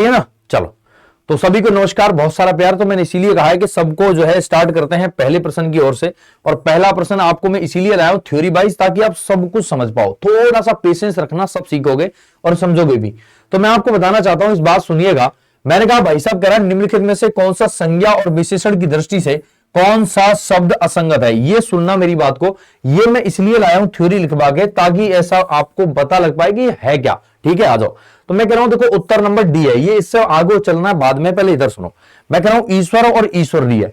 है ना। चलो, तो सभी को नमस्कार, बहुत सारा प्यार। तो मैंने इसीलिए कहा है कि सबको जो है स्टार्ट करते हैं पहले प्रश्न की ओर से। और पहला प्रश्न आपको मैं इसीलिए लाया हूं थ्योरी वाइज, ताकि आप सब कुछ समझ पाओ। थोड़ा सा पेशेंस रखना, सब सीखोगे और समझोगे भी। तो मैं आपको बताना चाहता हूं, इस बात सुनिएगा। मैंने कहा भाई साहब कह रहा है निम्नलिखित में से कौन सा संज्ञा और विशेषण की दृष्टि से कौन सा शब्द असंगत है। ये सुनना मेरी बात को, ये मैं इसलिए लाया हूं थ्योरी लिखवा के, ताकि ऐसा आपको पता लग पाए कि है क्या। ठीक है, आ जाओ। तो मैं कह रहा हूं देखो उत्तर नंबर डी है। ये इससे आगे चलना है बाद में, पहले इधर सुनो। मैं कह रहा हूं ईश्वर और ईश्वरी है।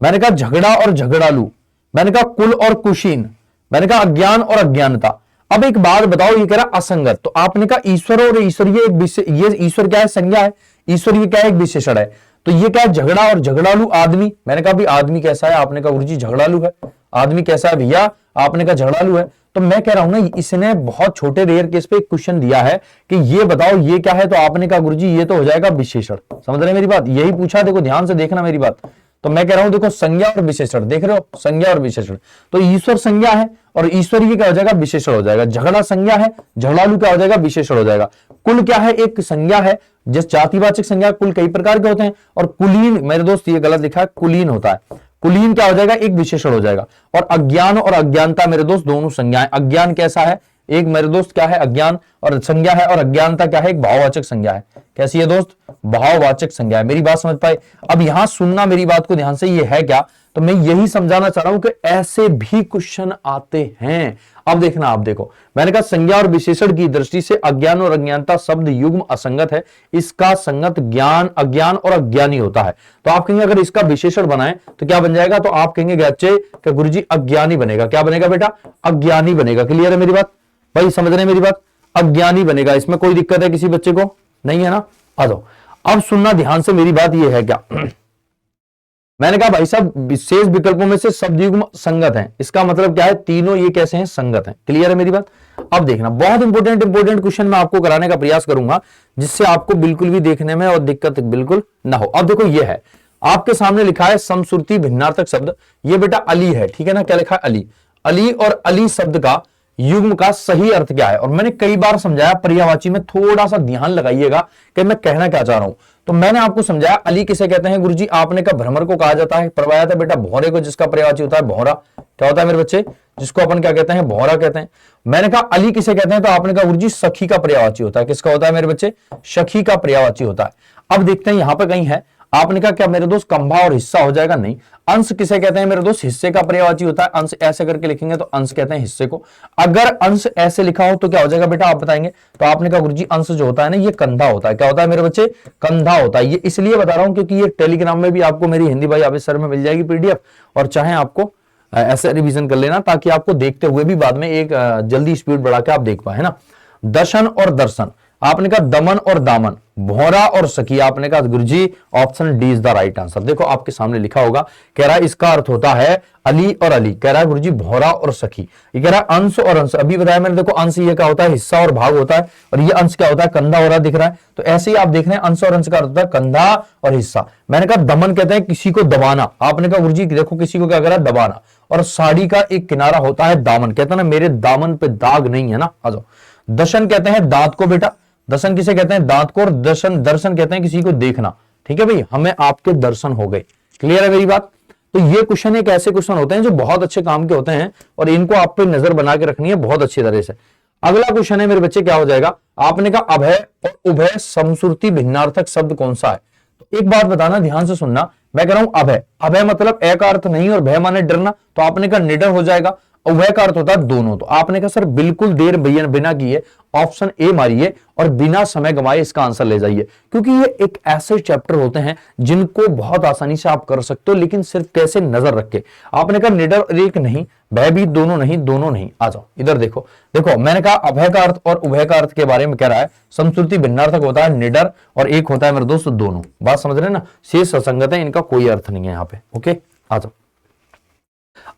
मैंने कहा झगड़ा और झगड़ालू। मैंने कहा कुल और कुशीन। मैंने कहा अज्ञान और अज्ञानता। अब एक बात बताओ, ये कह रहा असंगत। तो आपने कहा ईश्वर और ईश्वरीय एक ये ईश्वर क्या है, संज्ञा है। ईश्वरीय क्या है, एक विशेषण है। तो ये क्या है, झगड़ा और झगड़ालू आदमी। मैंने कहा भी आदमी कैसा है, आपने कहा गुरुजी झगड़ालू है। आदमी कैसा है भैया, आपने कहा झगड़ालू है। तो मैं कह रहा हूं ना, इसने बहुत छोटे रेयर केस पे एक क्वेश्चन दिया है कि ये बताओ ये क्या है। तो आपने कहा गुरुजी ये तो हो जाएगा विशेषण। समझ रहे मेरी बात, यही पूछा। देखो ध्यान से देखना मेरी बात। तो मैं कह रहा हूं देखो संज्ञा और विशेषण, देख रहे हो, संज्ञा और विशेषण। तो ईश्वर संज्ञा है और ईश्वरीय क्या हो जाएगा, विशेषण हो जाएगा। झगड़ा संज्ञा है, झगड़ालू क्या हो जाएगा, विशेषण हो जाएगा। कुल क्या है, एक संज्ञा है। जिस जातिवाचक संज्ञा, कुल कई प्रकार के होते हैं। और कुलीन, मेरे दोस्त ये गलत लिखा है, कुलीन होता है। कुलीन क्या हो जाएगा, एक विशेषण हो जाएगा। और अज्ञान और अज्ञानता मेरे दोस्त दोनों संज्ञाएं। अज्ञान कैसा है, एक मेरे दोस्त क्या है, अज्ञान और संज्ञा है। और अज्ञानता क्या है, एक भाववाचक संज्ञा है। कैसी है दोस्त, भाववाचक संज्ञा है। मेरी बात समझ पाए। अब यहां सुनना मेरी बात को ध्यान से, ये है क्या। तो मैं यही समझाना चाह रहा हूं कि ऐसे भी क्वेश्चन आते हैं। अब देखना, आप देखो, मैंने कहा संज्ञा और विशेषण की दृष्टि से अज्ञान और अज्ञानता शब्द युग्म असंगत है। इसका संगत ज्ञान, अज्ञान और अज्ञानी होता है। तो आप कहेंगे अगर इसका विशेषण बनाए तो क्या बन जाएगा। तो आप कहेंगे बच्चे कि गुरुजी अज्ञानी बनेगा। क्या बनेगा बेटा, अज्ञानी बनेगा। क्लियर है मेरी बात भाई, समझ रहे मेरी बात, अज्ञानी बनेगा। इसमें कोई दिक्कत है किसी बच्चे को, नहीं है ना। आ जाओ, अब सुनना ध्यान से मेरी बात, ये है क्या। मैंने कहा भाई साहब विशेष विकल्पों में से शब्द युग्म संगत हैं। इसका मतलब क्या है, तीनों ये कैसे हैं, संगत हैं। क्लियर है मेरी बात। अब देखना, बहुत इंपॉर्टेंट क्वेश्चन मैं आपको कराने का प्रयास करूंगा, जिससे आपको बिल्कुल भी देखने में और दिक्कत बिल्कुल ना हो। अब देखो, ये है आपके सामने लिखा है समश्रुति भिन्नार्थक शब्द। ये बेटा अली है, ठीक है ना। क्या लिखा है, अली। अली और अली शब्द का युग्म का सही अर्थ क्या है। और मैंने कई बार समझाया, पर्यायवाची में थोड़ा सा ध्यान लगाइएगा कि मैं कहना क्या चाह रहा हूं। तो मैंने आपको समझाया अली किसे कहते हैं गुरुजी, आपने कहा भ्रमर को कहा जाता है। परवाया था बेटा भौरे को, जिसका पर्यायवाची होता है भौरा। क्या होता है मेरे बच्चे, जिसको अपन क्या कहते हैं, भौरा कहते हैं। मैंने कहा अली किसे कहते हैं, तो आपने कहा गुरुजी सखी का पर्यायवाची होता है। किसका होता है मेरे बच्चे, सखी का पर्यायवाची होता है। अब देखते हैं यहां पर कहीं है, आपने कहा क्या मेरे दोस्त कंभा और हिस्सा हो जाएगा, नहीं। अंश किसे कहते हैं मेरे दोस्त, हिस्से का पर्यायवाची होता है। अंश ऐसे करके लिखेंगे तो अंश कहते हैं हिस्से को। अगर अंश ऐसे लिखा हो तो क्या हो जाएगा बेटा, आप बताएंगे। तो आपने कहा गुरुजी अंश जो होता है ना, ये कंधा होता है। क्या होता है मेरे बच्चे, कंधा होता है। ये इसलिए बता रहा हूं क्योंकि ये टेलीग्राम में भी आपको मेरी हिंदी भाई आवेश सर में मिल जाएगी पीडीएफ। और चाहे आपको ऐसे रिवीजन कर लेना, ताकि आपको देखते हुए भी बाद में एक जल्दी स्पीड बढ़ा के आप देख पाए, है ना। दर्शन और दर्शन, आपने कहा दमन और दामन, भौरा और सखी। आपने कहा Guruji option D is the right answer. देखो आपके सामने लिखा होगा, कह रहा है इसका अर्थ होता है अली और अली। कह रहा है गुरुजी भौरा और सखी। ये कह रहा है अंश और अंश, अभी बताया मैंने। देखो अंश ये क्या होता है, हिस्सा और भाग होता है। और ये अंश क्या होता है, कंधा हो रहा दिख रहा है। तो ऐसे ही आप देख रहे हैं अंश और अंश का अर्थ होता है कंधा और हिस्सा। मैंने कहा दमन कहते हैं किसी को दबाना। आपने कहा गुरुजी देखो किसी को क्या कह रहा है, दबाना। और साड़ी का एक किनारा होता है दामन। कहता है ना मेरे दामन पे दाग नहीं है ना। आ जाओ, दर्शन कहते हैं दांत को बेटा। दर्शन किसे कहते हैं, दांत को। और दर्शन, दर्शन कहते हैं किसी को देखना। ठीक है भाई, हमें आपके दर्शन हो गए। क्लियर है मेरी बात। तो ये क्वेश्चन एक ऐसे क्वेश्चन होते हैं जो बहुत अच्छे काम के होते हैं, और इनको आप पे नजर बना के रखनी है बहुत अच्छी तरह से। अगला क्वेश्चन है मेरे बच्चे, क्या हो जाएगा। आपने कहा अभय और उभय समश्रुति भिन्नार्थक शब्द कौन सा है। तो एक बात बताना, ध्यान से सुनना। मैं कह रहा हूं अभय, अभय मतलब ए का अर्थ नहीं और भय माने डरना। तो आपने कहा निडर हो जाएगा। उभय का अर्थ होता है दोनों। तो आपने कहा सर बिल्कुल देर बिना किए ऑप्शन ए मारिए और बिना समय गंवाए इसका आंसर ले जाइए, क्योंकि ये एक ऐसे चैप्टर होते हैं जिनको बहुत आसानी से आप कर सकते हो, लेकिन सिर्फ कैसे नजर रख के। आपने कहा निडर एक नहीं, भयभीत दोनों नहीं, दोनों नहीं। आ जाओ इधर देखो, देखो मैंने कहा अभय का अर्थ और उभय का अर्थ के बारे में कह रहा है। समश्रुति भिन्नार्थक होता है निडर, और एक होता है मेरे दोस्त दोनों। बात समझ रहे हैं ना, शेष असंगत है, इनका कोई अर्थ नहीं है यहाँ पे। ओके, आ जाओ।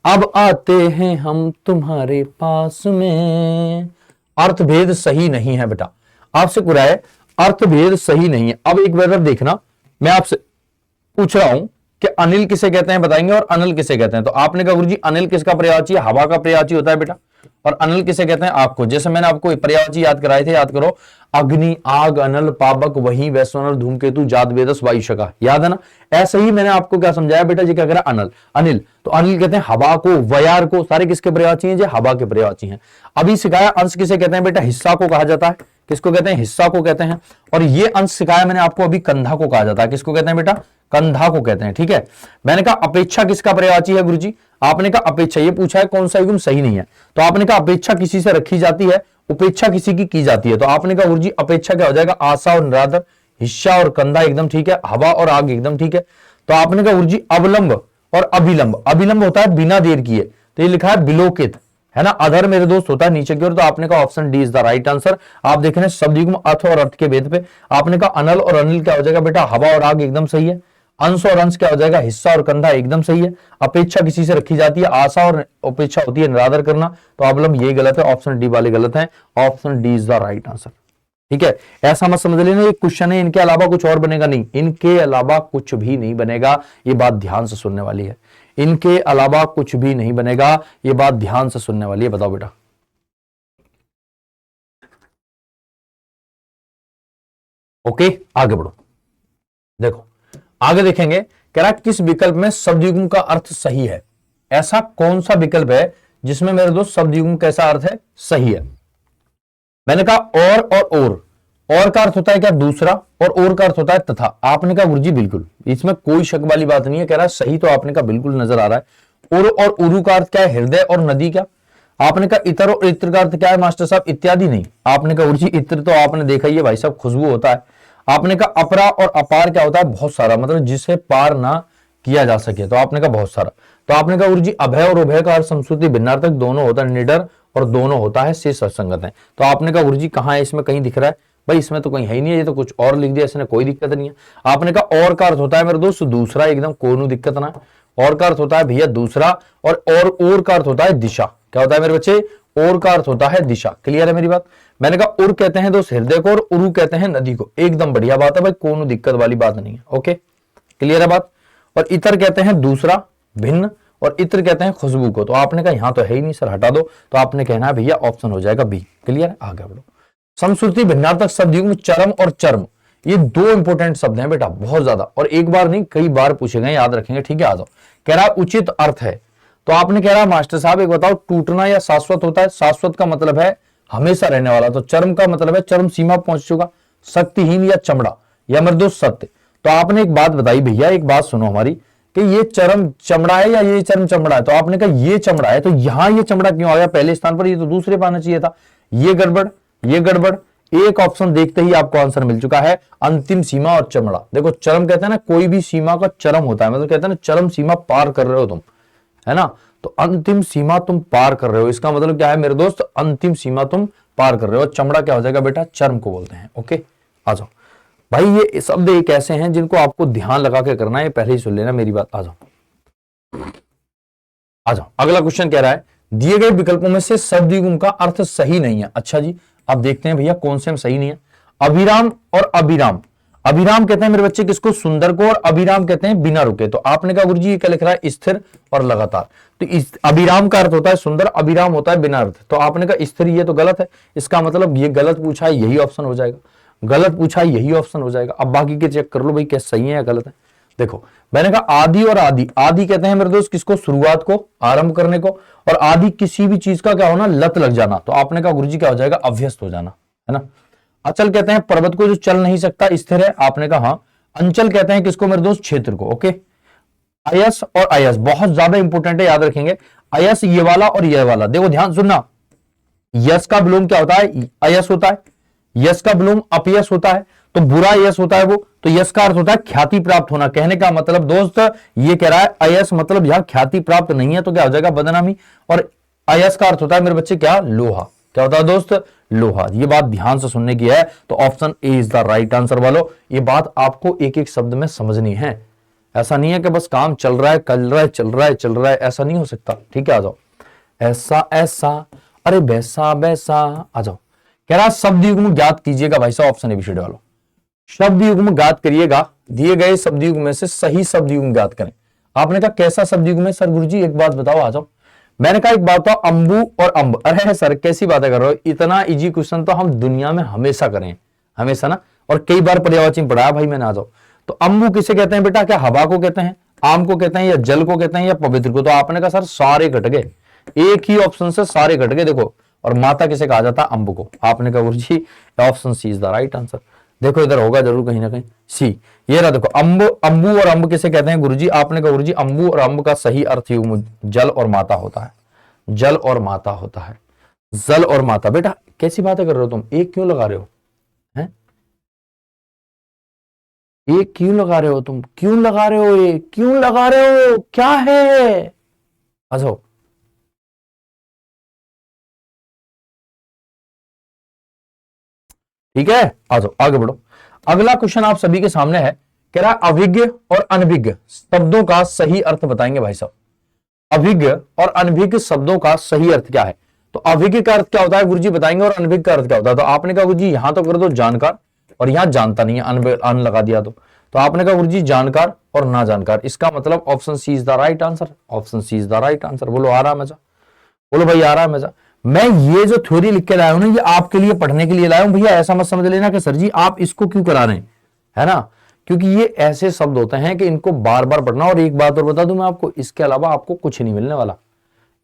अब आते हैं हम तुम्हारे पास में, अर्थभेद सही नहीं है बेटा। आपसे कुराए अर्थभेद सही नहीं है। अब एक बार देखना, मैं आपसे पूछ रहा हूं कि अनिल किसे कहते हैं बताएंगे, और अनल किसे कहते हैं। तो आपने कहा गुरुजी अनिल किसका पर्यायवाची है, हवा का पर्यायवाची होता है बेटा। और अनल किसे कहते हैं? आग को। जैसे मैंने आपको पर्यायवाची याद कराए थे, याद करो, अग्नि, आग, अनल, पावक, वही, वैश्वानर, धूमकेतु, जात, वेदस, वायुशका, याद है ना? ऐसे ही मैंने आपको क्या समझाया बेटा जी, क्या कह रहा है? अनल, अनिल। तो अनिल कहते हैं हवा को, वयार को, सारे किसके पर्यायवाची हैं? जो हवा के पर्यायवाची हैं। अभी सिखाया अंश किसे कहते हैं बेटा? हिस्सा को कहा जाता है। किसको कहते हैं? हिस्सा को कहते हैं। और ये अंश सिखाया मैंने आपको अभी, कंधा को कहा जाता है। किसको कहते हैं बेटा? कंधा को कहते हैं। ठीक है, मैंने कहा अपेक्षा किसका पर्यायवाची है गुरुजी? आपने कहा अपेक्षा। ये पूछा है कौन सा युग्म सही नहीं है, तो आपने कहा अपेक्षा किसी से रखी जाती है, उपेक्षा किसी की जाती है। तो आपने कहा गुरुजी अपेक्षा क्या हो जाएगा? आशा और निरादर, हिस्सा और कंधा एकदम ठीक है, हवा और आग एकदम ठीक है। तो आपने कहा गुरुजी अवलंब और अभिलंब, अभिलंब होता है बिना देर किए, तो ये लिखा है बिलोकित, है ना? अधर मेरे दोस्त होता है नीचे की ओर। तो आपने कहा option D is the right answer. आप देख रहे हैं शब्द युग्म अर्थ और अर्थ के भेद पे। आपने कहा अनल और अनिल क्या हो जाएगा बेटा? हवा और आग एकदम सही है। अंश और अंश क्या हो जाएगा? हिस्सा और कंधा एकदम सही है। अपेक्षा किसी से रखी जाती है, आशा और अपेक्षा होती है निरादर करना, तो अवलंब ये गलत है, ऑप्शन डी वाले गलत है, option D is the right answer. ठीक है, ऐसा मत समझ लेना ये क्वेश्चन है, इनके अलावा कुछ और बनेगा नहीं, इनके अलावा कुछ भी नहीं बनेगा, ये बात ध्यान से सुनने वाली है। इनके अलावा कुछ भी नहीं बनेगा, ये बात ध्यान से सुनने वाली है। बताओ बेटा, ओके आगे बढ़ो। देखो आगे देखेंगे, कह रहा किस विकल्प में शब्द युग्म का अर्थ सही है? ऐसा कौन सा विकल्प है जिसमें मेरे दोस्त शब्द युग्म कैसा अर्थ है? सही है। मैंने कहा और का अर्थ होता है क्या? दूसरा, और का अर्थ होता है तथा। आपने कहा गुरुजी बिल्कुल, इसमें कोई शक वाली बात नहीं है। कह रहा है सही, तो आपने कहा बिल्कुल नजर आ रहा है। और उरु का अर्थ क्या है? हृदय और नदी। क्या आपने कहा इतर और इत्र का अर्थ क्या है मास्टर साहब? इत्यादि नहीं। आपने कहा गुरुजी इत्र तो आपने देखा ही है भाई साहब, खुशबू होता है। आपने कहा अपरा और अपार क्या होता है? बहुत सारा, मतलब जिसे पार ना किया जा सके, तो आपने कहा बहुत सारा। तो आपने कहा गुरुजी अभय और उभय का अर्थ संस्कृति भिन्नार्थक दोनों होता है, निडर और दोनों होता है से सत्संगत है। तो आपने कहा गुरुजी कहां है? इसमें कहीं दिख रहा है? भाई इसमें तो कहीं है ही नहीं है, ये तो कुछ और लिख दिया इसने, कोई दिक्कत नहीं है। आपने कहा और का अर्थ होता है मेरे दोस्त दूसरा, एकदम कोई दिक्कत ना। और का अर्थ होता है भैया दूसरा, और का अर्थ होता है दिशा। क्या होता है मेरे बच्चे? और का अर्थ होता है दिशा। क्लियर है मेरी बात? मैंने कहा उर कहते हैं दोस्त हृदय को, और उरु कहते हैं नदी को। एकदम बढ़िया बात है भाई, कोई दिक्कत वाली बात नहीं है। ओके क्लियर है बात? और इतर कहते हैं दूसरा, भिन्न, और इत्र कहते हैं खुशबू को। तो आपने कहा यहां तो है ही नहीं सर, हटा दो। तो आपने कहना है भैया ऑप्शन हो जाएगा बी। क्लियर है? आगे बढ़ो। संस्कृति भिन्नार्थक शब्द युग्म चरम और चर्म, ये दो इंपोर्टेंट शब्द हैं बेटा, बहुत ज्यादा, और एक बार नहीं कई बार पूछे गए, याद रखेंगे। ठीक है, आ जाओ। कह रहा उचित अर्थ है, तो आपने कह रहा मास्टर साहब एक बताओ, टूटना या शाश्वत होता है? शाश्वत का मतलब है हमेशा रहने वाला, तो चरम का मतलब है चरम सीमा पहुंच चुका। शक्तिहीन या चमड़ा, या मृदु सत्य। तो आपने एक बात बताई भैया, एक बात सुनो हमारी, कि ये चरम चमड़ा है या ये चरम चमड़ा है? तो आपने कहा ये चमड़ा है, तो यहां ये चमड़ा क्यों आ गया पहले स्थान पर? ये तो दूसरे पे आना चाहिए था। ये गड़बड़, ये गड़बड़। एक ऑप्शन देखते ही आपको आंसर मिल चुका है, अंतिम सीमा और चमड़ा। देखो चरम कहते हैं ना, कोई भी सीमा का चरम होता है, मतलब कहते हैं ना चरम सीमा पार कर रहे हो तुम, है ना? तो अंतिम सीमा तुम पार कर रहे हो, इसका मतलब क्या है मेरे दोस्त? अंतिम सीमा तुम पार कर रहे हो। चमड़ा क्या हो जाएगा बेटा? चर्म को बोलते हैं। ओके आ जाओ भाई, ये शब्द एक ऐसे हैं जिनको आपको ध्यान लगा के करना है, पहले ही सुन लेना मेरी बात। आ जाओ आ जाओ, अगला क्वेश्चन कह रहा है दिए गए विकल्पों में से शब्द युग्म का अर्थ सही नहीं है। अच्छा जी, अब देखते हैं भैया कौन से में सही नहीं है। अभिराम और अभिराम, अभिराम कहते हैं मेरे बच्चे किसको? सुंदर को, और अभिराम कहते हैं बिना रुके। तो आपने कहा गुरुजी ये क्या लिख रहा है? स्थिर और लगातार। तो इस अभिराम का अर्थ होता है सुंदर, अभिराम होता है बिना अर्थ। तो आपने कहा स्थिर, ये तो गलत है, इसका मतलब ये गलत पूछा है, यही ऑप्शन हो जाएगा। गलत पूछा है, यही ऑप्शन हो जाएगा। अब बाकी के चेक कर लो भाई क्या सही है या गलत है। देखो मैंने कहा आदि और आदि, आदि कहते हैं मेरे दोस्त किसको? शुरुआत को, आरंभ करने को। और आदि किसी भी चीज का क्या होना? लत लग जाना। तो आपने कहा गुरुजी क्या हो जाएगा? अभ्यस्त हो जाना, है ना? अचल कहते हैं पर्वत को जो चल नहीं सकता, स्थिर है। आपने कहा हाँ। अंचल कहते हैं किसको मेरे दोस्त? क्षेत्र को। ओके, अयस और अयस बहुत ज्यादा इंपोर्टेंट है, याद रखेंगे। अयस ये वाला और ये वाला, देखो ध्यान सुनना। यस का विलोम क्या होता है? अयस होता है। यस का विलोम अपयस होता है, तो बुरा यस होता है वो। तो यस का अर्थ होता है ख्याति प्राप्त होना। कहने का मतलब दोस्त ये कह रहा है अयस मतलब यहां ख्याति प्राप्त नहीं है, तो क्या हो जाएगा? बदनामी। और अयस का अर्थ होता है मेरे बच्चे क्या? लोहा। क्या होता है दोस्त? लोहा। ये बात ध्यान से सुनने की है, तो option A is the right answer वालों। ये बात आपको एक एक शब्द में समझनी है, ऐसा नहीं है कि बस काम चल रहा है, चल रहा है, चल रहा है, चल रहा है, ऐसा नहीं हो सकता। ठीक है, आ जाओ। ऐसा ऐसा, अरे वैसा वैसा, आ जाओ। कह रहा शब्द युग्म ज्ञात कीजिएगा भाई साहब, ऑप्शन एबीसीडी वालों। शब्द युग्म ज्ञात करिएगा, दिए गए शब्द युग्म में से सही शब्द युग्म ज्ञात करें। आपने कहा कैसा शब्द युग्म है सर? गुरुजी एक बात बताओ, आ जाओ। मैंने कहा एक बात बताओ, अंबू और अंब, अरे सर कैसी बातें कर रहे हो, इतना इजी क्वेश्चन तो हम दुनिया में हमेशा करें, हमेशा ना, और कई बार पर्यायवाची में पढ़ाया भाई मैंने, आ जाओ। तो अंबू किसे कहते हैं बेटा, क्या हवा को कहते हैं, आम को कहते हैं, या जल को कहते हैं, या पवित्र को? तो आपने कहा सर सारे घट गए, एक ही ऑप्शन से सारे घट गए, देखो। और माता किसे कहा जाता है, अंब को। आपने कहा Guruji option C is the right answer. देखो इधर होगा जरूर कहीं ना कहीं सी, ये रहा देखो, अंब, अंबू और अंब किसे कहते हैं गुरुजी? आपने कहा गुरुजी अंबू और अंब का सही अर्थ जल और माता होता है, जल और माता होता है, जल और माता। बेटा कैसी बातें कर रहे हो तुम, एक क्यों लगा रहे हो, हैं? एक क्यों लगा रहे हो तुम, क्यों लगा रहे हो, ये क्यों लगा रहे हो, क्या है? अच्छा ठीक है, आ जाओ आगे बढ़ो। अगला क्वेश्चन आप सभी के सामने है, कह रहा है अभिज्ञ और अनभिज्ञ शब्दों का सही अर्थ बताएंगे भाई साहब। अभिज्ञ और अनभिज्ञ शब्दों का सही अर्थ क्या है? तो अभिज्ञ का अर्थ क्या होता है गुरुजी बताएंगे, और अनभिज्ञ का अर्थ क्या होता है? तो आपने कहा गुरुजी यहां तो कर दो जानकार, और यहां जानता नहीं है, अन लगा दिया तो आपने कहा गुरुजी जानकार और ना जानकार, इसका मतलब option C is the right answer, option C is the right answer. बोलो आ रहा है मजा, बोलो भाई आ रहा है मजा। मैं ये जो थ्योरी लिख के लाया हूं ना, ये आपके लिए पढ़ने के लिए लाया हूं भैया, ऐसा मत समझ लेना कि सर जी आप इसको क्यों करा रहे हैं, है ना? क्योंकि ये ऐसे शब्द होते हैं कि इनको बार बार पढ़ना। और एक बात और बता दूं मैं आपको, इसके अलावा आपको कुछ नहीं मिलने वाला,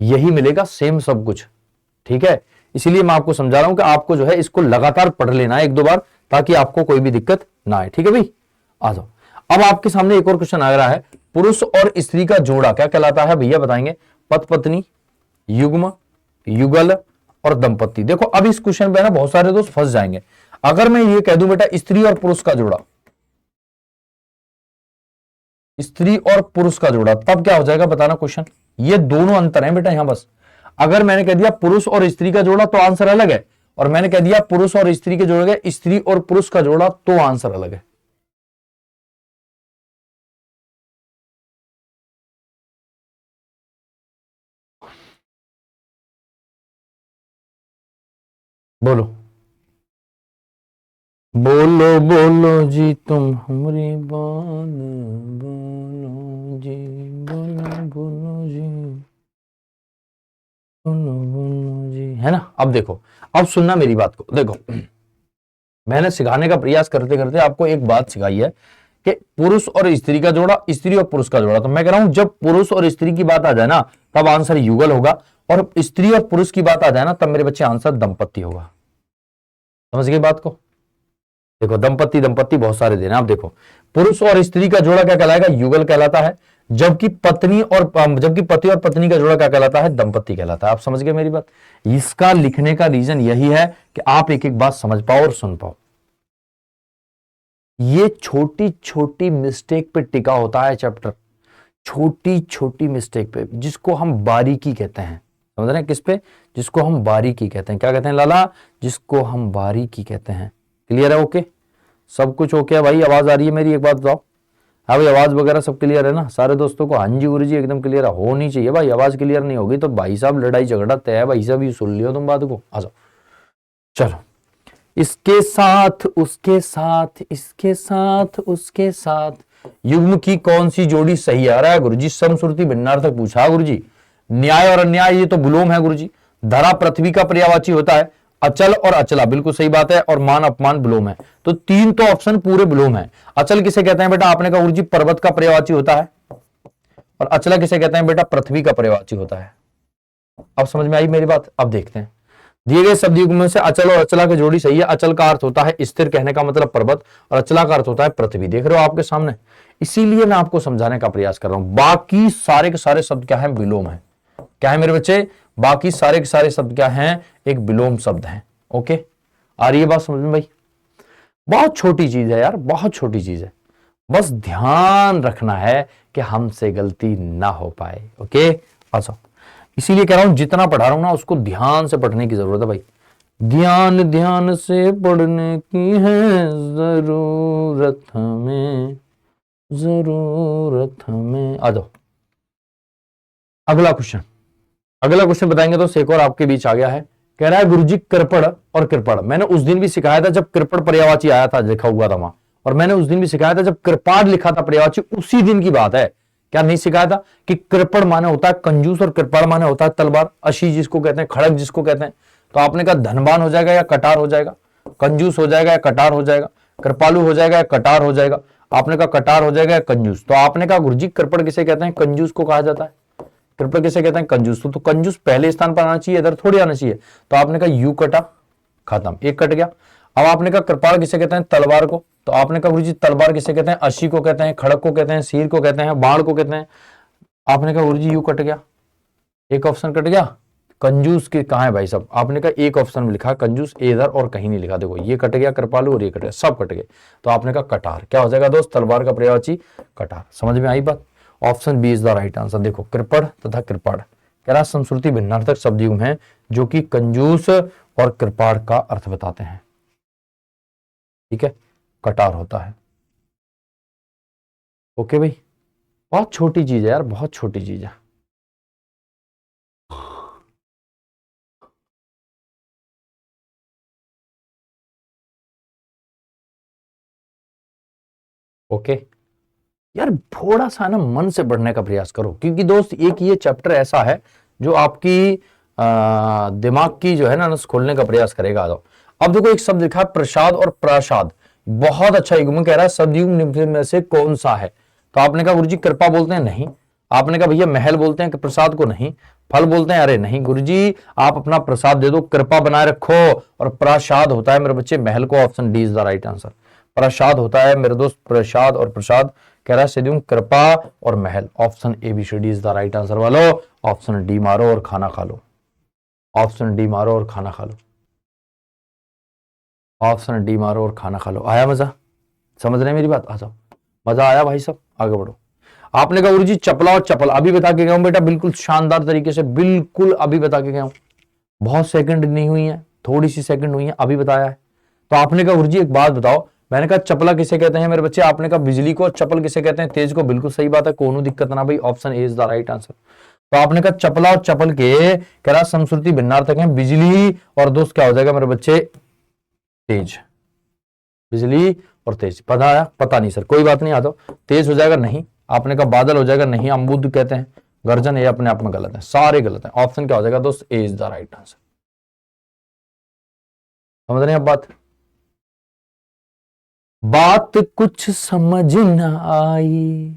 यही मिलेगा सेम सब कुछ, ठीक है? इसीलिए मैं आपको समझा रहा हूं कि आपको जो है इसको लगातार पढ़ लेना है एक दो बार, ताकि आपको कोई भी दिक्कत ना आए, ठीक है भाई? आ जाओ। अब आपके सामने एक और क्वेश्चन आ रहा है, पुरुष और स्त्री का जोड़ा क्या कहलाता है भैया बताएंगे? पति पत्नी, युग्म, युगल और दंपत्ति। देखो अब इस क्वेश्चन पे ना बहुत सारे दोस्त फंस जाएंगे। अगर मैं ये कह दूं बेटा स्त्री और पुरुष का जोड़ा, स्त्री और पुरुष का जोड़ा, तब क्या हो जाएगा बताना क्वेश्चन? ये दोनों अंतर हैं बेटा यहां बस। अगर मैंने कह दिया पुरुष और स्त्री का जोड़ा तो आंसर अलग है, और मैंने कह दिया पुरुष और स्त्री के जोड़े, स्त्री और पुरुष का जोड़ा, तो आंसर अलग है। बोलो बोलो बोलो जी तुम हमारी बात, बोलो जी, बोलो बोलो जी, बोलो बोलो जी, है ना? अब देखो, अब सुनना मेरी बात को, देखो मैंने सिखाने का प्रयास करते करते आपको एक बात सिखाई है कि पुरुष और स्त्री का जोड़ा, स्त्री और पुरुष का जोड़ा। तो मैं कह रहा हूं जब पुरुष और स्त्री की बात आ जाए ना, तब आंसर युगल होगा, और स्त्री और पुरुष की बात आ जाए ना, तब मेरे बच्चे आंसर दंपत्ति होगा। समझ गए बात को? देखो दंपत्ति दंपत्ति बहुत सारे देना। आप देखो पुरुष और स्त्री का जोड़ा क्या कहलाएगा? युगल कहलाता है। जबकि पत्नी और जबकि पति और पत्नी का जोड़ा क्या कहलाता है? दंपत्ति कहलाता है। आप समझ गए मेरी बात? इसका लिखने का रीजन यही है कि आप एक एक बात समझ पाओ और सुन पाओ। ये छोटी छोटी मिस्टेक पे टिका होता है चैप्टर, छोटी छोटी मिस्टेक पे, जिसको हम बारीकी कहते हैं। समझ रहे हैं किस पे? जिसको हम बारीकी कहते हैं। क्या कहते हैं लाला? जिसको हम बारीकी कहते हैं। क्लियर है? ओके, सब कुछ ओके है भाई? आवाज आ रही है मेरी? एक बात बताओ। हाँ भाई आवाज वगैरह सब क्लियर है ना सारे दोस्तों को? हाँ जी गुरु जी एकदम क्लियर है, होनी चाहिए भाई। आवाज क्लियर नहीं होगी तो भाई साहब लड़ाई झगड़ा तय है भाई साहब, ये सुन लियो तुम बात को। आ जाओ चलो। इसके साथ उसके साथ, इसके साथ उसके साथ, युग्म की कौन सी जोड़ी सही आ रहा है गुरुजी? समश्रुति भिन्नार्थक पूछा गुरुजी। न्याय और अन्याय ये तो विलोम है गुरुजी। धरा पृथ्वी का पर्यायवाची होता है। अचल और अचला बिल्कुल सही बात है, और मान अपमान विलोम है। तो तीन तो ऑप्शन पूरे विलोम है। अचल किसे कहते हैं बेटा? आपने कहा गुरुजी पर्वत का पर्यायवाची होता है। और अचला किसे कहते हैं बेटा? पृथ्वी का पर्यायवाची होता है। अब समझ में आई मेरी बात? अब देखते हैं दिए गए शब्द युग्म में से अचल और अचला की जोड़ी सही है। अचल का अर्थ होता है स्थिर, कहने का मतलब पर्वत, और अचला का अर्थ होता है पृथ्वी। देख रहे हो आपके सामने? इसीलिए मैं आपको समझाने का प्रयास कर रहा हूं। बाकी सारे के सारे शब्द क्या है? विलोम है। क्या है मेरे बच्चे? बाकी सारे के सारे शब्द क्या हैं? एक विलोम शब्द है। ओके, आ रही है बात समझ में भाई? बहुत छोटी चीज है यार, बहुत छोटी चीज है। बस ध्यान रखना है कि हमसे गलती ना हो पाए। ओके, अच्छा इसीलिए कह रहा हूं जितना पढ़ा रहा हूं ना उसको ध्यान से पढ़ने की जरूरत है भाई। ध्यान ध्यान से पढ़ने की है जरूरत हमें, जरूरत हमें। आ जाओ अगला क्वेश्चन। अगला क्वेश्चन बताएंगे तो एक और आपके बीच आ गया है। कह रहा है गुरुजी कृपण और कृपण। मैंने उस दिन भी सिखाया था जब कृपण पर्यायवाची आया था, लिखा हुआ था वहां। और मैंने उस दिन भी सिखाया था जब कृपाण लिखा था पर्यायवाची, उसी दिन की बात है क्या नहीं सिखाया था कि कृपण माने होता है कंजूस और कृपाण माने होता है तलवार, अशी जिसको कहते हैं, खड़क जिसको कहते हैं। तो आपने कहा धनवान हो जाएगा या कटार हो जाएगा, कंजूस हो जाएगा या कटार हो जाएगा, कृपालु हो जाएगा या कटार हो जाएगा। आपने कहा कटार हो जाएगा या कंजूस। तो आपने कहा गुरुजी कृपण किसे कहते हैं, कंजूस को कहा जाता है। कृपण किसे कहते हैं, कंजूस। तो कंजूस पहले स्थान पर आना चाहिए, इधर थोड़ी आना चाहिए। तो आपने कहा यू कटा, खत्म, एक कट गया। अब आपने कहा कृपाल किसे कहते हैं, तलवार को। तो आपने कहा गुरुजी तलवार किसे कहते हैं, अशी को कहते हैं, खड़क को कहते हैं, सीर को कहते हैं, बाण को कहते हैं। आपने कहा गुरुजी यू कट गया, एक ऑप्शन कट गया। कंजूस के कहां है भाई साहब, आपने कहा एक ऑप्शन में लिखा कंजूस, इधर और कहीं नहीं लिखा। देखो ये कट गया कृपालु और ये कट गया, सब कट गए। तो आपने कहा कटार, क्या हो जाएगा दोस्त, तलवार का पर्यायवाची कटार। समझ में आई बात। Option B is the right answer. देखो कृपण तथा कृपाण कह रहा संस्कृति भिन्नार्थक शब्द युग्म है जो कि कंजूस और कृपाण का अर्थ बताते हैं। ठीक है, कटार होता है। ओके भाई, बहुत छोटी चीज है यार, बहुत छोटी चीज है। ओके यार, थोड़ा सा ना मन से पढ़ने का प्रयास करो, क्योंकि दोस्त एक ये चैप्टर ऐसा है जो आपकी दिमाग की जो है ना नस खोलने का प्रयास करेगा। अब देखो एक शब्द लिखा है प्रसाद और प्रासाद, बहुत अच्छा युग्म कह रहा है, शब्द युग्म निम्न में से कौन सा है। तो आपने कहा गुरुजी कृपा बोलते हैं, नहीं। आपने कहा भैया महल बोलते हैं कि प्रसाद को, नहीं। फल बोलते हैं, अरे नहीं गुरुजी आप अपना प्रसाद दे दो, कृपा बनाए रखो। और प्रसाद होता है मेरे बच्चे महल को, option D is the right answer. प्रसाद होता है मेरे दोस्त प्रसाद, और प्रसाद कह रहा है सदियों कृपा और महल। Option A B C D is the right answer वालो। ऑप्शन डी मारो और खाना खा लो, ऑप्शन डी मारो और खाना खा लो, ऑप्शन डी मारो और खाना खा लो। आया मजा, समझ रहे हैं मेरी बात, आ जाओ। मजा आया भाई साहब, आगे बढ़ो। आपने कहा गुरुजी चपला और चपल, अभी बता के गया हूं बेटा, बिल्कुल शानदार तरीके से, बिल्कुल अभी बता के गया हूं। बहुत सेकंड नहीं हुई है, थोड़ी सी सेकंड हुई है, अभी बताया है। तो आपने कहा गुरुजी एक बात बताओ, मैंने कहा चपला किसे कहते हैं मेरे बच्चे, आपने कहा बिजली को, चपल किसे कहते हैं, तेज को। बिल्कुल सही बात है, कोनो दिक्कत ना भाई, option A is the right answer. तो आपने कहा चपला और चपल के कह रहा समश्रुति भिन्नार्थक हैं बिजली और दोस्त क्या हो जाएगा मेरे बच्चे, तेज। बिजली और तेज, पता आया, पता नहीं सर, कोई बात नहीं, आ जाओ। तेज हो जाएगा, नहीं। आपने कहा बादल हो जाएगा, नहीं। अम्बुद कहते हैं, गर्जन, ये अपने आप में गलत है, सारे गलत है। ऑप्शन क्या हो जाएगा दोस्त, ए इज द राइट आंसर। समझ रहे हैं अब बात, बात कुछ समझ न आई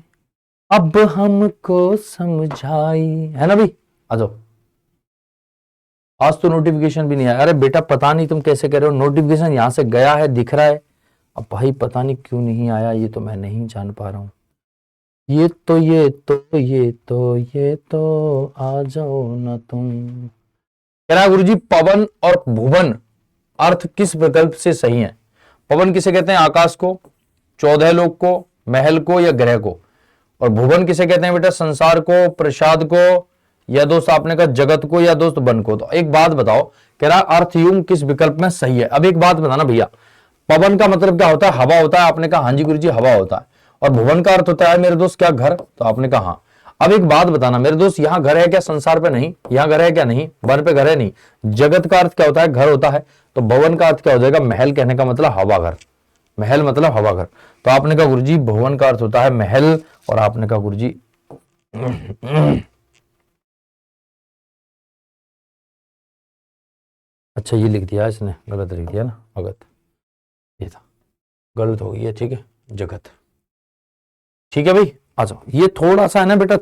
अब हमको समझाई, है ना भाई। आ जाओ। आज तो नोटिफिकेशन भी नहीं आया। अरे बेटा पता नहीं तुम कैसे कह रहे हो, नोटिफिकेशन यहां से गया है, दिख रहा है। अब भाई पता नहीं क्यों नहीं आया, ये तो मैं नहीं जान पा रहा हूं। ये तो ये तो ये तो ये तो आ जाओ ना तुम। कह रहा गुरुजी पवन और भुवन अर्थ किस विकल्प से सही है। पवन किसे कहते हैं, आकाश को, 14 लोक को, महल को या ग्रह को। और भुवन किसे कहते हैं बेटा, संसार को, प्रसाद को, या दोस्त आपने कहा जगत को, या दोस्त वन को। तो एक बात बताओ, कह रहा अर्थ युग्म किस विकल्प में सही है। अब एक बात बताना भैया, पवन का मतलब क्या होता है, हवा होता है। आपने कहा हाँ जी गुरुजी हवा होता है। और भुवन का अर्थ होता है मेरे दोस्त क्या, घर। तो आपने कहा हाँ। अब एक बात बताना मेरे दोस्त, यहां घर है क्या संसार पे, नहीं। यहां घर है क्या, नहीं। वन पे घर है, नहीं। जगत का अर्थ क्या होता है, घर होता है। तो भवन का अर्थ क्या हो जाएगा, महल, कहने का मतलब हवा घर, महल मतलब हवा घर। तो आपने कहा गुरुजी भवन का अर्थ होता है महल, और आपने कहा गुरुजी अच्छा ये लिख दिया इसने, गलत लिख दिया ना, अगत, ये था, गलत हो गई है, ठीक है, जगत। ठीक है भाई, आ जाओ। ये थोड़ा सा है ना बेटा,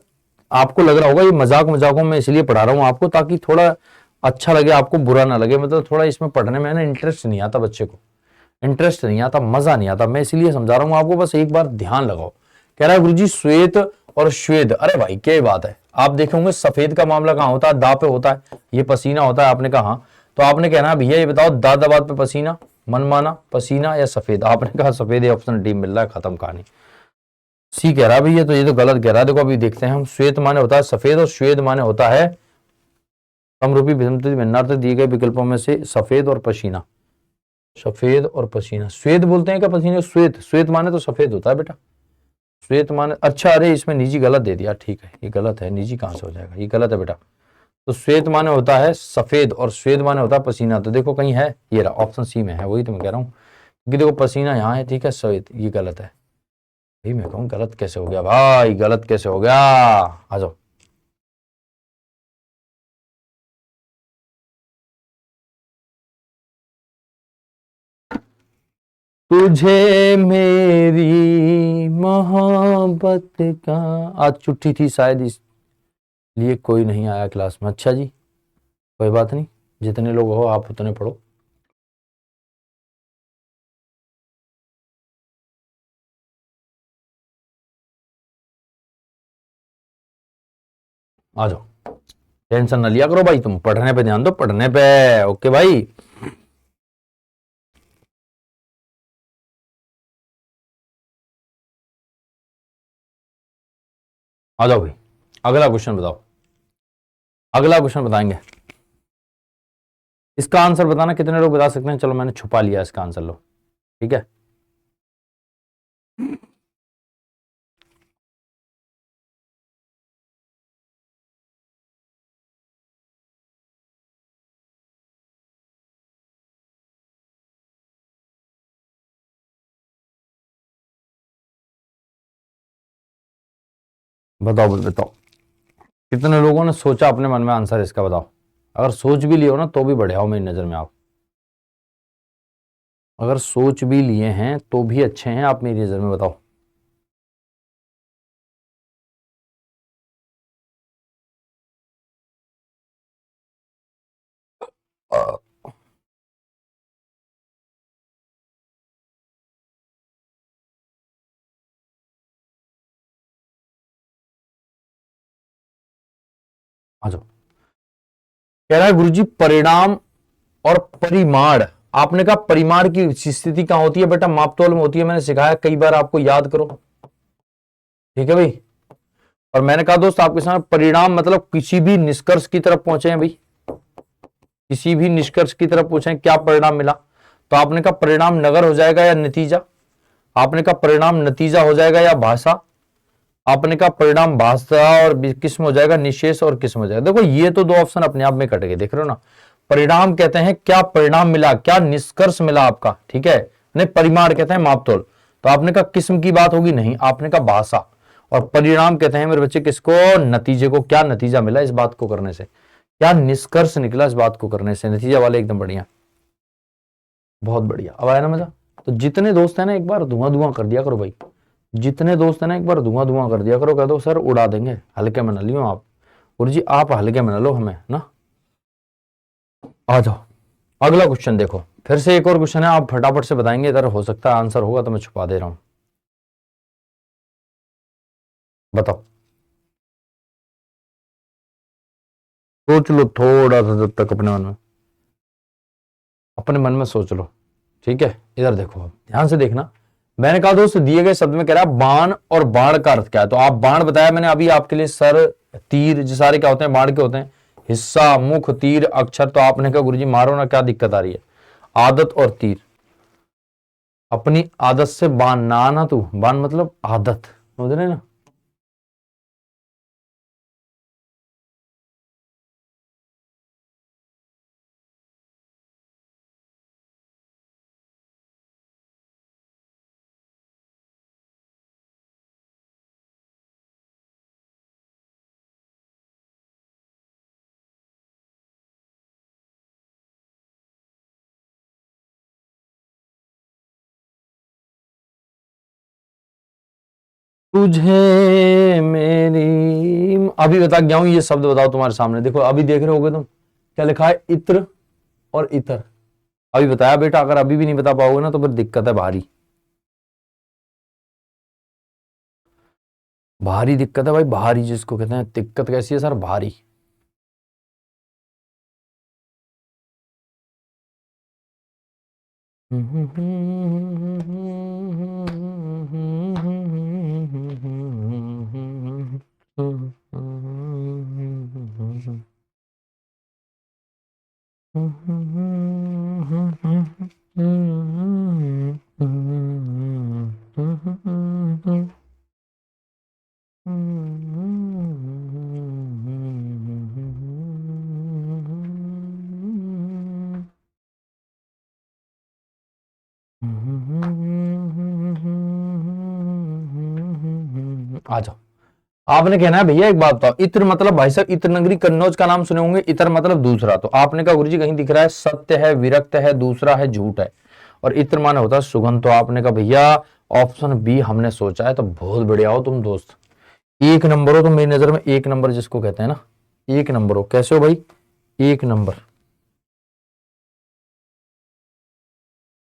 आपको लग रहा होगा ये मजाक मजाकों में इसलिए पढ़ा रहा हूं आपको, ताकि थोड़ा अच्छा लगे आपको, बुरा ना लगे। मतलब थोड़ा इसमें पढ़ने में ना इंटरेस्ट नहीं आता, बच्चे को इंटरेस्ट नहीं आता, मजा नहीं आता, मैं इसलिए समझा रहा हूं आपको, बस एक बार ध्यान लगाओ। कह रहा है गुरुजी श्वेत और श्वेद, अरे भाई क्या बात है। आप देखेंगे सफेद का मामला कहां होता है, दा पे होता है, ये पसीना होता है। आपने कहा हाँ। तो आपने कहना भैया ये बताओ, दादाबाद पे पसीना, मनमाना पसीना या सफेद। आपने कहा सफेद, ऑप्शन डी मिल रहा है, खत्म कहानी। सी कह रहा है भैया, तो ये तो गलत कह रहा है। देखो अभी देखते हैं हम, श्वेत माने होता है सफेद, और श्वेद माने होता है समरूपी भिन्नार्थ दिए गए विकल्पों में से सफेद और पसीना। सफेद और पसीना, श्वेत बोलते हैं क्या पसीने, श्वेत, श्वेत माने तो सफेद होता है बेटा, श्वेत माने, अच्छा अरे इसमें निजी गलत दे दिया, ठीक है ये गलत है, निजी कहां से हो जाएगा, ये गलत है बेटा। तो श्वेत माने होता है सफेद और श्वेत माने होता है पसीना। तो देखो कहीं है, ये रहा ऑप्शन सी में है, वही तो मैं कह रहा हूं, क्योंकि देखो पसीना यहाँ है, ठीक है, श्वेत, ये गलत है। भाई मैं कहूँ गलत कैसे हो गया भाई, गलत कैसे हो गया। आ जाओ। तुझे मेरी मोहब्बत का, आज छुट्टी थी शायद इसलिए कोई नहीं आया क्लास में। अच्छा जी, कोई बात नहीं, जितने लोग हो आप उतने पढ़ो। आ जाओ, टेंशन ना लिया करो भाई, तुम पढ़ने पे ध्यान दो, पढ़ने पे। ओके भाई। आ जाओ भाई, अगला क्वेश्चन बताओ। अगला क्वेश्चन बताएंगे। इसका आंसर बताना कितने लोग बता सकते हैं। चलो मैंने छुपा लिया इसका आंसर, लो ठीक है। बताओ बताओ, कितने लोगों ने सोचा अपने मन में आंसर इसका, बताओ। अगर सोच भी लियो ना तो भी बढ़िया हो मेरी नजर में आप। अगर सोच भी लिए हैं तो भी अच्छे हैं आप मेरी नजर में, बताओ। आ जाओ। कह रहा है गुरुजी परिणाम और परिमाण। आपने कहा परिमाण की स्थिति कहां होती है बेटा, मापतोल में होती है, मैंने सिखाया कई बार आपको, याद करो। ठीक है भाई। और मैंने कहा दोस्त आपके सामने परिणाम मतलब किसी भी निष्कर्ष की तरफ पहुंचे हैं भाई, किसी भी निष्कर्ष की तरफ पूछें क्या परिणाम मिला, तो आपने कहा परिणाम नगर हो जाएगा या नतीजा, आपने कहा परिणाम नतीजा हो जाएगा या भाषा, आपने कहा परिणाम भाषा और किस्म हो जाएगा निशेष और किस्म हो जाएगा। देखो ये तो दो ऑप्शन अपने आप में कट गए, देख रहे हो ना। परिणाम कहते हैं क्या परिणाम मिला, क्या निष्कर्ष मिला आपका, ठीक है। नहीं, परिमाण कहते हैं मापतोल। तो आपने कहा किस्म की बात होगी, नहीं, आपने कहा भाषा। और परिणाम कहते हैं मेरे बच्चे किसको, नतीजे को। क्या नतीजा मिला इस बात को करने से, क्या निष्कर्ष निकला इस बात को करने से, नतीजा वाले एकदम बढ़िया, बहुत बढ़िया। अब आया ना मजा। तो जितने दोस्त हैं ना एक बार धुआं धुआं कर दिया करो भाई, जितने दोस्त हैं ना एक बार धुआं धुआं कर दिया करो, कह दो सर उड़ा देंगे, हल्के में न लियो आप। गुरु जी आप हल्के में न लो हमें ना। आ जाओ, अगला क्वेश्चन देखो। फिर से एक और क्वेश्चन है, आप फटाफट से बताएंगे, इधर हो सकता है आंसर होगा तो मैं छुपा दे रहा हूं। बताओ, सोच लो थोड़ा सा जब तक, अपने मन में, अपने मन में सोच लो। ठीक है, इधर देखो, आप ध्यान से देखना। मैंने कहा दोस्त दिए गए शब्द में कह रहा है बाण, और बाण का अर्थ क्या है। तो आप बाण बताया मैंने अभी आपके लिए, सर तीर जो सारे क्या होते हैं, बाण के होते हैं, हिस्सा मुख तीर अक्षर। तो आपने कहा गुरुजी मारो ना, क्या दिक्कत आ रही है। आदत और तीर, अपनी आदत से बाण ना आना, तू बाण मतलब आदत, समझ रहे ना। तुझे मेरी, अभी बता गया हूं, ये शब्द बताओ तुम्हारे सामने, देखो अभी देख रहे होगे तुम, क्या लिखा है, इत्र और इतर। अभी बताया बेटा, अगर अभी भी नहीं बता पाओगे ना तो फिर दिक्कत है भारी, भारी दिक्कत है भाई, भारी जिसको कहते हैं। दिक्कत कैसी है सर, भारी। आ जाओ। आपने कहना है भैया एक बात बताओ, इत्र मतलब भाई साहब इत्र नगरी कन्नौज का नाम सुने होंगे, इत्र मतलब दूसरा। तो आपने कहा गुरुजी कहीं दिख रहा है सत्य है, विरक्त है, दूसरा है झूठ है, और इत्र माने होता है सुगंध। तो आपने कहा भैया ऑप्शन बी हमने सोचा है। तो बहुत बढ़िया हो तुम दोस्त, एक नंबर हो तुम मेरी नजर में, एक नंबर जिसको कहते हैं ना, एक नंबर हो। कैसे हो भाई? एक नंबर।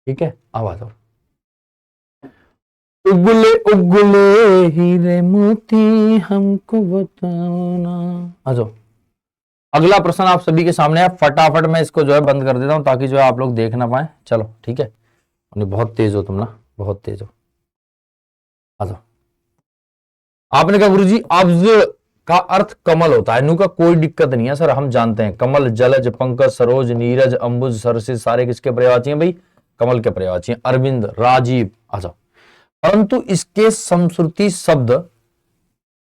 ठीक है, अब आ जाओ। उगले उगले हीरे मोती हमको बताना। आ जाओ, अगला प्रश्न आप सभी के सामने है। फटाफट मैं इसको जो है बंद कर देता हूं ताकि जो है आप लोग देख ना पाए। चलो ठीक है, बहुत तेज हो तुम ना, बहुत तेज हो। आ जाओ। आपने कहा गुरुजी अब्ज का अर्थ कमल होता है। नु का कोई दिक्कत नहीं है सर, हम जानते हैं कमल जलज पंकज सरोज नीरज अंबुज सरसिज सारे किसके पर्यायवाची हैं भाई? कमल के पर्यायवाची हैं। अरविंद राजीव। आ जाओ। परंतु इसके समश्रुति शब्द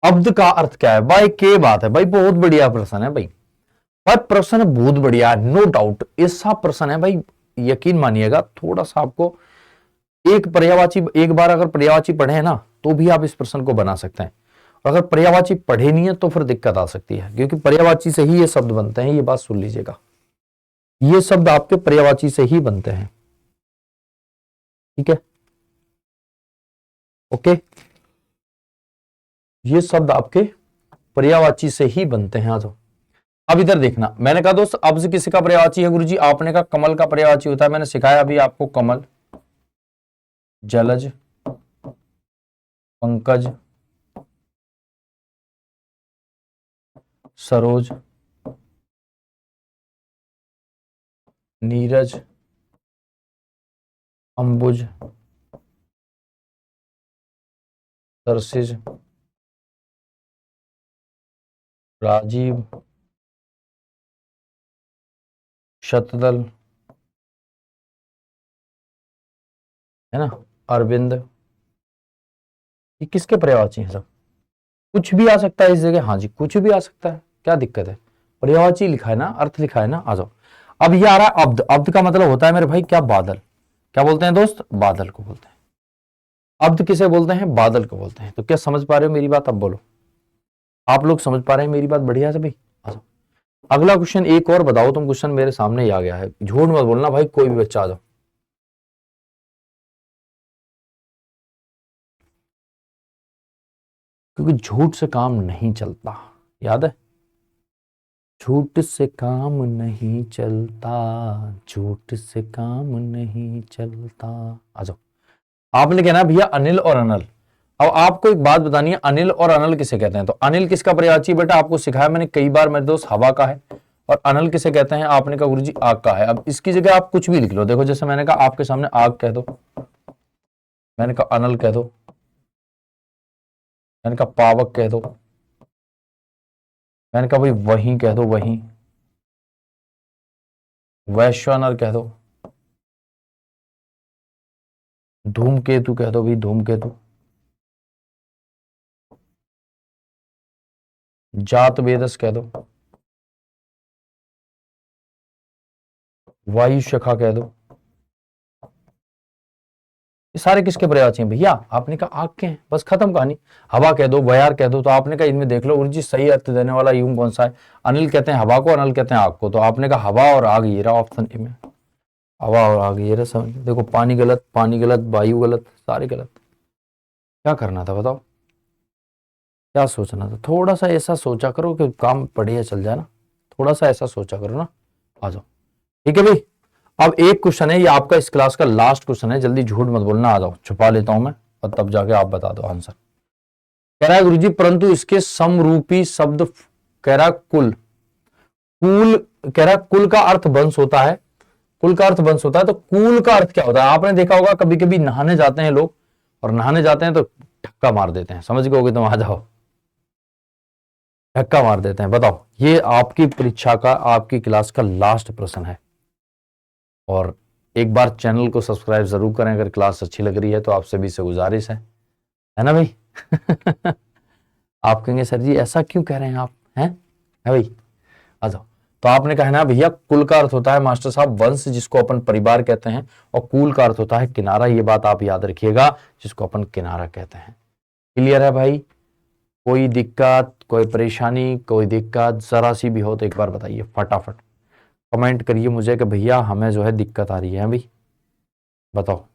अब्द का अर्थ क्या है भाई? के बात है भाई, बहुत बढ़िया प्रश्न है भाई। भाई प्रश्न बहुत बढ़िया है, नो डाउट ऐसा प्रश्न है भाई। यकीन मानिएगा, थोड़ा सा आपको एक पर्यायवाची, एक बार अगर पर्यायवाची पढ़े ना तो भी आप इस प्रश्न को बना सकते हैं। अगर पर्यायवाची पढ़े नहीं है तो फिर दिक्कत आ सकती है, क्योंकि पर्यायवाची से ही ये शब्द बनते हैं। ये बात सुन लीजिएगा, ये शब्द आपके पर्यायवाची से ही बनते हैं। ठीक है, ओके, ये शब्द आपके पर्यायवाची से ही बनते हैं। आ जाओ। अब इधर देखना, मैंने कहा दोस्त अब्ज किसी का पर्यायवाची है गुरुजी? आपने कहा कमल का पर्यायवाची होता है। मैंने सिखाया अभी आपको, कमल जलज पंकज सरोज नीरज अंबुज सरसिज राजीव शतदल, है ना, अरविंद, ये किसके पर्यायवाची हैं सब? कुछ भी आ सकता है इस जगह। हाँ जी, कुछ भी आ सकता है, क्या दिक्कत है? पर्यायवाची लिखा है ना, अर्थ लिखा है ना। आ जाओ। अब ये आ रहा है अब्द। अब्द का मतलब होता है मेरे भाई क्या? बादल। क्या बोलते हैं दोस्त? बादल को बोलते हैं। अब्द किसे बोलते हैं? बादल को बोलते हैं। तो क्या समझ पा रहे हो मेरी बात? अब बोलो, आप लोग समझ पा रहे हैं मेरी बात? बढ़िया से भाई। आ जाओ। अगला क्वेश्चन एक और बताओ तुम, क्वेश्चन मेरे सामने ही आ गया है, झूठ मत बोलना भाई, कोई भी बच्चा। आ जाओ। क्योंकि झूठ से काम नहीं चलता, याद है? झूठ से काम नहीं चलता, झूठ से काम नहीं चलता। आ जाओ। आपने कहना भैया अनिल और अनल। अब आपको एक बात बतानी है, अनिल और अनल किसे कहते हैं? तो अनिल किसका पर्यायवाची बेटा? आपको सिखाया मैंने कई बार मेरे दोस्त, हवा का है। और अनल किसे कहते हैं? आपने कहा गुरुजी आग का है। अब इसकी जगह आप कुछ भी लिख लो। देखो जैसे मैंने कहा आपके सामने आग कह दो, मैंने कहा अनल कह दो, मैंने कहा पावक कह दो, मैंने कहा भाई वही कह दो, वही वैश्वानर कह दो, धूमकेतु कह दो भाई, धूमकेतु, जात वेदस कह दो, वायु शखा कह दो। ये सारे किसके पर्यायवाची हैं भैया? आपने कहा आग के हैं, बस खत्म कहानी। हवा कह दो, बयार कह दो। तो आपने कहा इनमें देख लो गुरुजी सही अर्थ देने वाला यूं कौन सा है? अनिल कहते हैं हवा को, अनल कहते हैं आग को। तो आपने कहा हवा और आग, ये रहा ऑप्शन ए में, हवा और आग ये रहा। समझ देखो, पानी गलत, पानी गलत, वायु गलत, सारे गलत। क्या करना था बताओ? क्या सोचना था? थोड़ा सा ऐसा सोचा करो कि काम बढ़िया चल जाए ना, थोड़ा सा ऐसा सोचा करो ना। आ जाओ। ठीक है भाई। अब एक क्वेश्चन है, ये आपका इस क्लास का लास्ट क्वेश्चन है, जल्दी झूठ मत बोलना। आ जाओ, छुपा लेता हूं मैं और तब जाके आप बता दो आंसर। कह रहा है गुरुजी परंतु इसके समरूपी शब्द, कह रहा कुल, कुल, कह रहा कुल का अर्थ वंश होता है, कुल का अर्थ वंश होता है। तो कुल का अर्थ क्या होता है? आपने देखा होगा कभी कभी नहाने जाते हैं लोग, और नहाने जाते हैं तो धक्का मार देते हैं, समझ गए? तुम आ जाओ, धक्का मार देते हैं। बताओ, ये आपकी परीक्षा का, आपकी क्लास का लास्ट प्रश्न है। और एक बार चैनल को सब्सक्राइब जरूर करें अगर क्लास अच्छी लग रही है तो, आप सभी से गुजारिश है ना भाई? आप कहेंगे सर जी ऐसा क्यों कह रहे हैं आप, हैं है भाई? आ जाओ। तो आपने कहा ना भैया कुल का अर्थ होता है मास्टर साहब वंश, जिसको अपन परिवार कहते हैं, और कुल का अर्थ होता है किनारा। ये बात आप याद रखिएगा, जिसको अपन किनारा कहते हैं। क्लियर है भाई? कोई दिक्कत, कोई परेशानी, कोई दिक्कत जरा सी भी हो तो एक बार बताइए फटाफट कमेंट करिए मुझे कि भैया हमें जो है दिक्कत आ रही है अभी, बताओ।